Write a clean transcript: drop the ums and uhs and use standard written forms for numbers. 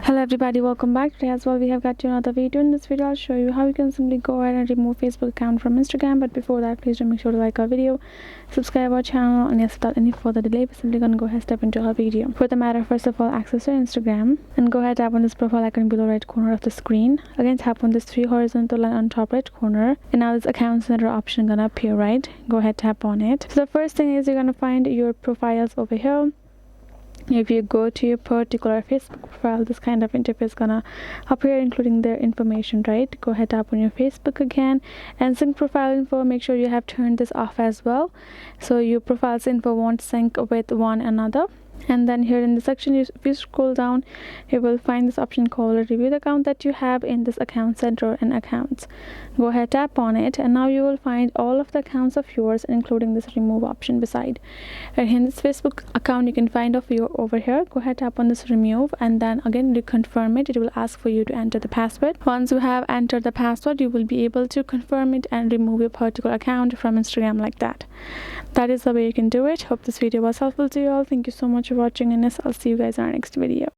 Hello everybody, welcome back. Today as well we have got you another video. In this video I'll show you how you can simply go ahead and remove Facebook account from Instagram. But before that, please do make sure to like our video, subscribe our channel, and yes, without any further delay we're simply gonna go ahead and step into our video. For the matter, first of all, access your Instagram and go ahead, tap on this profile icon below right corner of the screen. Again, tap on this three horizontal line on top right corner, and now this account center option gonna appear, right? Go ahead, tap on it. So the first thing is you're gonna find your profiles over here. If you go to your particular Facebook profile, this kind of interface gonna appear, including their information, right? Go ahead, tap on your Facebook again, and sync profile info. Make sure you have turned this off as well, so your profile's info won't sync with one another. And then here in the section, if you scroll down, you will find this option called review the account that you have in this account center and accounts. Go ahead, tap on it, and now you will find all of the accounts of yours, including this remove option beside. And in this Facebook account you can find of your over here. Go ahead, tap on this remove, and then again to confirm it, it will ask for you to enter the password. Once you have entered the password, you will be able to confirm it and remove your particular account from Instagram like that. That is the way you can do it. Hope this video was helpful to you all. Thank you so much for watching, and yes, I'll see you guys in our next video.